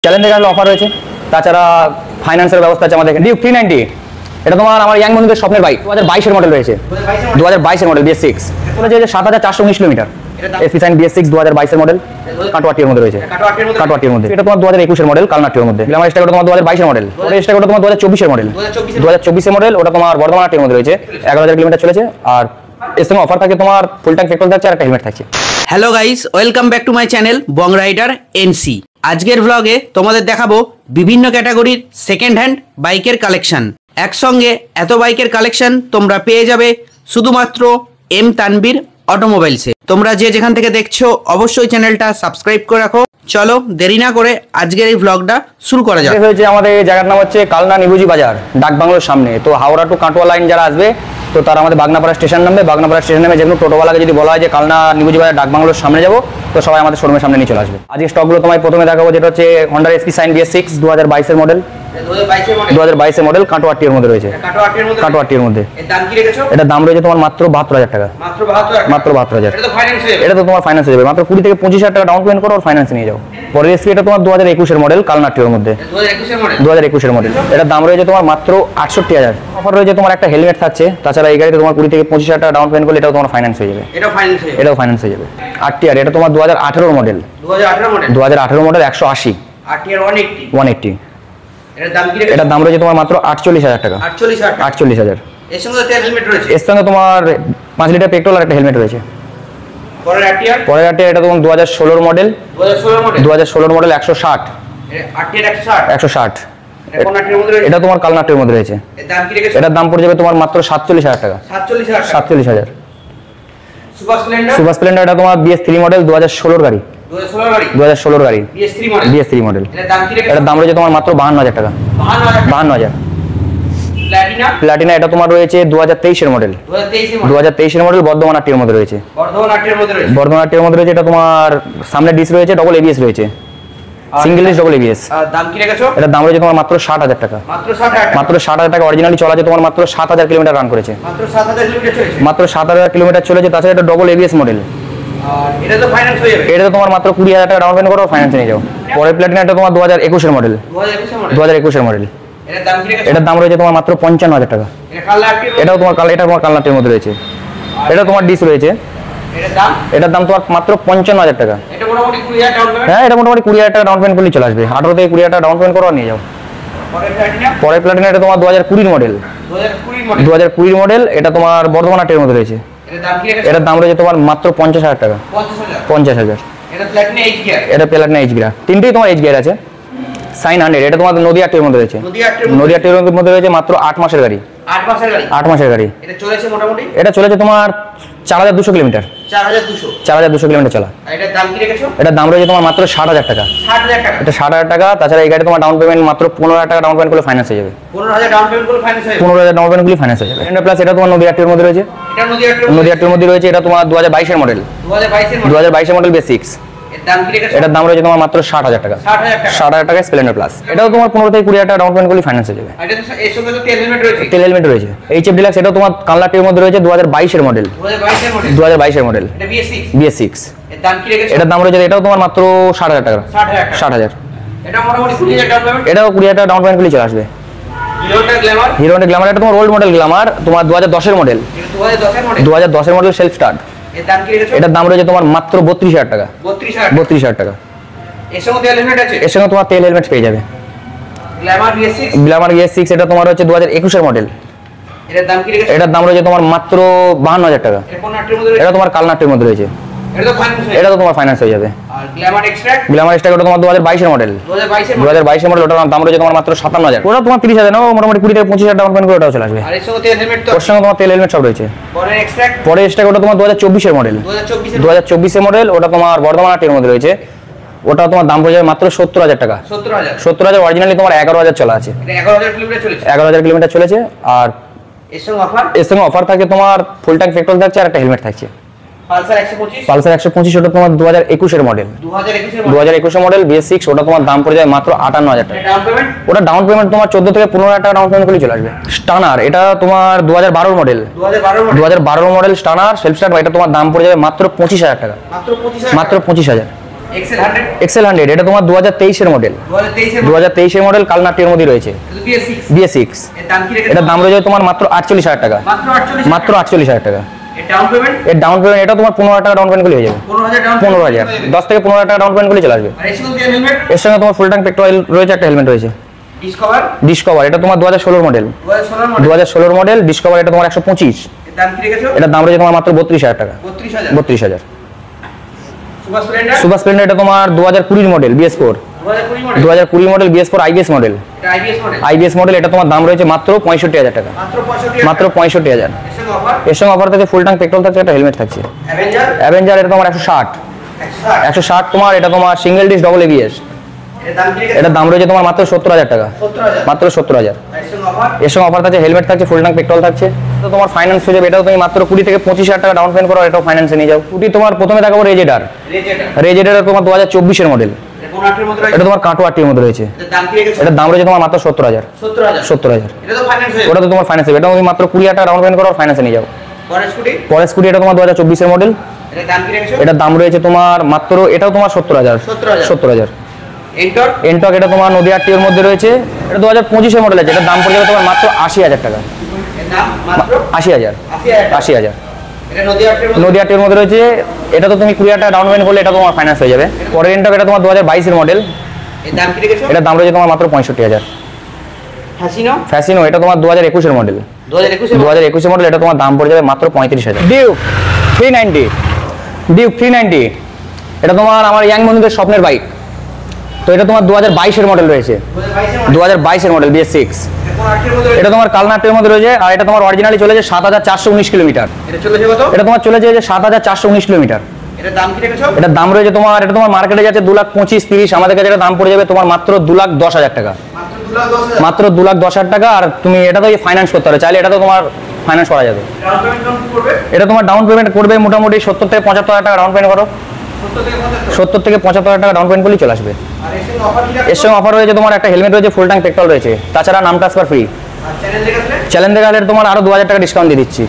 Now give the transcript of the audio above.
চ্যালেঞ্জের কাছে অফার রয়েছে, তাছাড়া ফাইন্যান্সের ব্যবস্থা আছে আমাদের। ডিউক 390 এটা তোমার আমার ইয়াং বন্ধুদের স্বপ্নের বাইক। 2022 মডেল রয়েছে, 2022 মডেল BS6 বলেছে যে 7419 kilometre. SP shine BS6 2022 model, কাটোয়াটির মধ্যে রয়েছে, কাটোয়াটির মধ্যে। এটা তোমার 2021 মডেল, কালনাটির মধ্যে। গ্ল্যামার স্টার তোমার 2022 মডেল, ওর স্টার তোমার 2024 মডেল, 2024 মডেল। ওটা তোমার বর্ধমানের মধ্যে রয়েছে, 11000 কিলোমিটার চলেছে। আর এর সঙ্গে অফার থাকে তোমার ফুল ট্যাঙ্ক পেট্রোল থাকছে আর একটা হেলমেট থাকছে। Hello guys, welcome back to my channel Bong Rider NC. আজকের ব্লগে তোমাদের দেখাবো বিভিন্ন ক্যাটাগরির সেকেন্ড হ্যান্ড বাইকের কালেকশন। একসঙ্গে এত বাইকের কালেকশন তোমরা পেয়ে যাবে শুধুমাত্র এম তানবীর অটোমোবাইলসে। তোমরা যে যেখান থেকে দেখছো অবশ্যই চ্যানেলটা সাবস্ক্রাইব করে রাখো। চলো দেরি না করে আজকের এই ব্লগটা শুরু করা যাক। আমাদের এই জায়গার নাম হচ্ছে কালনা নিবুজি বাজার, ডাক বাংলোর সামনে। তো হাওড়া টু কাটোয়া লাইন যারা আসবে তো তারা আমাদের বাগনাপাড়া স্টেশন নামবে। বাগনাপাড়া স্টেশন নামে যেগুলো টোটোওয়ালাকে যদি বলা হয় যে কালনা নিবুজি বাজার ডাক বাংলোর সামনে যাবো, তো সবাই আমাদের শোরুমের সামনে নিয়ে চলে আসবে। আজকে স্টকগুলো তোমায় প্রথমে দেখাবো, যেটা হচ্ছে হন্ডার SP shine BS6 2022 model, 2022 model, কাটোয়াটির মধ্যে রয়েছে, কাটোয়াটির মধ্যে। এটার দাম রয়েছে তোমার মাত্র 72000 টাকা, মাত্র 72000। এটা তো তোমার ফাইন্যান্স হয়ে যাবে, মাত্র 20 থেকে 25000 টাকা ডাউন পেমেন্ট করো আর ফাইন্যান্স নিয়ে যাও। পরের এসপি এটা তোমার 2021 মডেল, কালনাটির মধ্যে, 2021 মডেল। এটার দাম রয়েছে তোমার মাত্র 68000। অফার রয়েছে তোমার একটা হেলমেট থাকছে, তাছাড়া এই গাড়িতে তোমার 20 থেকে 25000 টাকা ডাউন পেমেন্ট করলে এটাও তোমার ফাইন্যান্স হয়ে যাবে, এটাও ফাইন্যান্স হয়ে যাবে। আরটিআর এটা তোমার 2018 মডেল, 2018 মডেল, 180, আরটিআর 180। এটার দাম রয়েছে তোমার মাত্র 48000 টাকা, 48000। এর সঙ্গে তেল হেলমেট রয়েছে, এর সঙ্গে তোমার 5 লিটার পেট্রোল আর একটা হেলমেট রয়েছে। পরের আরটিআর এটা তোমার 2016 মডেল, 2016 মডেল, 160, আরটিআর 160। এটা তোমার কালনাটির মধ্যে রয়েছে। এটার দাম পড়ে যাবে তোমার মাত্র 47000 টাকা, 47000। সুপার স্প্লেন্ডার এটা তোমার BS3 মডেল, 2016 গাড়ি, 2016 গাড়ি, BS3 মডেল। এটার দাম রয়েছে তোমার মাত্র 52000 টাকা, 52000। প্লাটিনা এটা তোমার রয়েছে 2023 মডেল, 2023 মডেল, বর্ধমানের মধ্যে রয়েছে, বর্ধমানের মধ্যে রয়েছে। এটা তোমার সামনে ডিস রয়েছে, ডবল ABS রয়েছে, সিঙ্গেল ডিস ডবল ABS। দাম কি রেখেছো? এটার দাম রয়েছে তোমার মাত্র 60000 টাকা, মাত্র 60000 টাকা। অরিজিনালি চলা আছে তোমার মাত্র 7000 কিলোমিটার রান করেছে, মাত্র 7000 কিলোমিটার চলেছে। তাছাড়া এটা ডবল ABS মডেল। এটা তো ফাইন্যান্স হয়ে যাবে, এটা তো তোমার মাত্র 20000 টাকা ডাউন পেমেন্ট করো, ফাইন্যান্স নিয়ে যাও। পরের প্লাটিনা এটা তোমার 2021 মডেল, 2021 মডেল। এটার দাম রয়েছে তোমার মাত্র 55000 টাকা। এটাও তোমার কালনাটির মধ্যে রয়েছে, এটা তোমার ডিস রয়েছে। এটার দাম তোমার মাত্র 55000 টাকা। হ্যাঁ, এটা মোটামুটি 20000 টাকা ডাউন পেমেন্ট করলে চলে আসবে। 18 থেকে 20000 টাকা ডাউন পেমেন্ট করো আর নিয়ে যাও। পরের প্লাটিনা এটা তোমার 2020 মডেল, 2020 মডেল। এটা তোমার বর্ধমানের মধ্যে রয়েছে। এটার দাম রয়েছে তোমার মাত্র 50000 টাকা, 50000। এটা প্লাটিনা এইচ গিয়ার, তিনটেই তোমার এইচ গিয়ার আছে। সাইন 100 এটা তোমার নদিয়াটির মধ্যে রয়েছে, নদিয়াটির মধ্যে রয়েছে। মাত্র 8 মাসের গাড়ি, 8 মাসের গাড়ি। এটা চলেছে তোমার 4200 কিলোমিটার, 4200 কিলোমিটার চলা। এটার দাম রয়েছে তোমার মাত্র 60000 টাকা, এটা 60000 টাকা। তাছাড়া এই গাড়ি তোমার ডাউন পেমেন্ট মাত্র 15000 টাকা ডাউন পেমেন্ট করলে ফাইন্যান্স হয়ে যাবে, 15000 ডাউন পেমেন্ট করলে ফাইন্যান্স হয়ে যাবে। প্লাস এটা তোমার নদিয়াটির মধ্যে রয়েছে, নদিয়াটির মধ্যে রয়েছে। এটা তোমার 2022 মডেল, 2022 মডেল BS6। এটার দাম রয়েছে তোমার মাত্র 60000 টাকা, 60000 টাকা স্প্লেন্ডার প্লাস। এটাও তোমার 15 থেকে 20000 টাকা ডাউন পেমেন্ট করলে ফাইন্যান্স হয়ে যাবে। তেল হেলমেট রয়েছে, HF ডিলাক্স। এটা তোমার কালনাটির মধ্যে রয়েছে, 2022 মডেল, 2022 মডেল, BS6। এটার দাম রয়েছে, এটাও তোমার মাত্র 60000 টাকা, 60000। এটাও 20000 টাকা ডাউন পেমেন্ট করলে চলে আসবে। হিরো হন্ডা গ্ল্যামার এটা তোমার ওল্ড মডেল গ্ল্যামার, তোমার 2010 মডেল, 2010 মডেল, সেলফ স্টার্ট। এটার দাম রয়েছে তোমার মাত্র 32000 টাকা, 32000 টাকা। এর সঙ্গে তোমার তেল হেলমেট পেয়ে যাবে। গ্ল্যামার BS6 এটা তোমার হচ্ছে 2021 মডেল। এটার দাম রয়েছে তোমার মাত্র 52000 টাকা। এটা তোমার কালনাটির মধ্যে রয়েছে, এটা তো তোমার ফাইন্যান্স হয়ে যাবে। গ্ল্যামার এক্সট্রা ওটা তোমার 2022 মডেল, 2022 মডেল। ওটার দাম রয়েছে তোমার মাত্র 57000। ওটা তোমার 30000 নাও, মোটামুটি 20 থেকে 25000 ডাউন পেমেন্ট করে ওটাও চলে আসবে। ওর সঙ্গে তোমার তেল হেলমেট সব রয়েছে। পরে এক্সট্রা ওটা তোমার 2024 মডেল, 2024 মডেল। ওটা তোমার বর্ধমানের মধ্যে রয়েছে। ওটা তোমার দাম পড়ে যাবে মাত্র 70000 টাকা, 70000। অরিজিনালি তোমার 11000 চলা আছে, 11000 কিলোমিটার চলেছে। আর এর সঙ্গে অফার থাকে তোমার ফুল ট্যাঙ্ক পেট্রোল থাকছে আর একটা হেলমেট থাকছে। পালসার 125 ওটা তোমার 2021 মডেল, 2021 মডেল BS6। ওটা তোমার দাম পড়ে যায় মাত্র 58000 টাকা। ওটা ডাউন পেমেন্ট তোমার 14 থেকে 15000 টাকা ডাউন পেমেন্ট করলে চলে আসবে। স্টানার এটা তোমার 2012 model, 2012 model Stunner self start. এটা তোমার দাম পড়ে যাবে মাত্র 25000 টাকা, মাত্র 25000। এক্সেল 100 এটা তোমার 2023 এর মডেল 2023 এর মডেল কালনাটির মধ্যে রয়েছে BS6 এটার দাম রয়েছে তোমার মাত্র 48000 টাকা মাত্র 48000 টাকা এর ডাউন পেমেন্ট এটা তোমার 15000 টাকা ডাউন পেমেন্ট করলে হয়ে যাবে 15000 10 থেকে 15000 টাকা ডাউন পেমেন্ট করলে চলে আসবে এর সঙ্গে তোমার ফুল ট্যাঙ্ক পেট্রোল রয়েছে একটা হেলমেট রয়েছে ডিসকভার এটা তোমার 2016 মডেল 2016 মডেল ডিসকভার এটা তোমার 125 এটার দাম রয়েছে তোমার মাত্র 32000 টাকা 32000 সুপার স্প্লেন্ডার এটা তোমার 2020 model BS4 2020 model BS4 IBS model এটা তোমার দাম রয়েছে মাত্র 65000 টাকা মাত্র 65000 এর সঙ্গে অফার থাকছে ফুল ট্যাঙ্ক পেট্রোল থাকছে একটা হেলমেট থাকছে অ্যাভেঞ্জার এটা তোমার 160 তোমার এটা তোমার সিঙ্গেল ডিস্ক ডবল ABS এটার দাম রয়েছে তোমার মাত্র 70000 টাকা মাত্র 70000 এর সঙ্গে অফার থাকছে হেলমেট থাকছে ফুল ট্যাঙ্ক পেট্রোল থাকছে তো তোমার ফাইন্যান্স হয়ে যাবে এটাও তুমি মাত্র 20 থেকে 25000 টাকা ডাউন পেমেন্ট করো এটাও ফাইন্যান্সে নিয়ে যাও স্কুটি তোমার প্রথমে দেখাবো রেজেডার তোমার 2024 এর মডেল এটা তোমার কাটো 8 এর মধ্যে রয়েছে এটার দাম রয়েছে তোমার মাত্র 70000 ওটা তো তোমার ফাইন্যান্স হবে এটা তুমি মাত্র 20000 টাকা ডাউন পেমেন্ট করো ফাইন্যান্সে নিয়ে যাও পরের স্কুটি এটা তোমার 2024 এর মডেল এটার দাম রয়েছে তোমার মাত্র এটাও তোমার 70000 এন্টক এটা তোমার নদিয়া টির মধ্যে রয়েছে এটা 2025 এর মডেল আছে এটার দাম পড়ে যাবে তোমার মাত্র 80000 টাকা 80000 নদিয়া টির মধ্যে রয়েছে এটা তো তুমি 20000 টাকা ডাউন পেমেন্ট করলে এটা তোমার ফাইন্যান্স হয়ে যাবে পরের এন্টক এটা তোমার 2022 এর মডেল এটার দাম রয়েছে তোমার মাত্র 65000 ফ্যাসিনো এটা তোমার 2021 এর মডেল 2021 এর মডেল এটা তোমার দাম পড়ে যাবে মাত্র 35000 ডিউক 390 এটা তোমার আমার ইয়াং বন্ধুদের স্বপ্নের বাইক তো এটা তোমার 2022 এর মডেল রয়েছে 2022 এর মডেল BS6 এটা তোমার কালনাটের মধ্যে রয়েছে আর এটা তোমার অরিজিনালি চলেছে 7419 কিলোমিটার এটা তোমার চলে যায় 7419 কিলোমিটার এটার দাম রয়েছে তোমার এটা তোমার মার্কেটে যাচ্ছে 2,25,30 আমাদের কাছে এটা দাম পড়ে যাবে তোমার মাত্র 2,10,000 টাকা মাত্র 2,10,000 টাকা আর তুমি এটা তো ফাইন্যান্স করতে হবে চাইলে এটা তো তোমার ফাইন্যান্স করা যাবে এটা তোমার ডাউন পেমেন্ট করবে মোটামুটি 70 থেকে 75000 টাকা ডাউন পেমেন্ট করো 70 থেকে 75000 টাকা ডাউন পেমেন্ট করলেই চলে আসবে এর সঙ্গে অফার রয়েছে তোমার একটা হেলমেট রয়েছে ফুল ট্যাঙ্ক পেট্রোল রয়েছে তাছাড়া নাম ট্রান্সফার ফ্রি চ্যালেঞ্জ দেখালে তোমার আরো 2000 টাকা ডিসকাউন্ট দিয়ে দিচ্ছি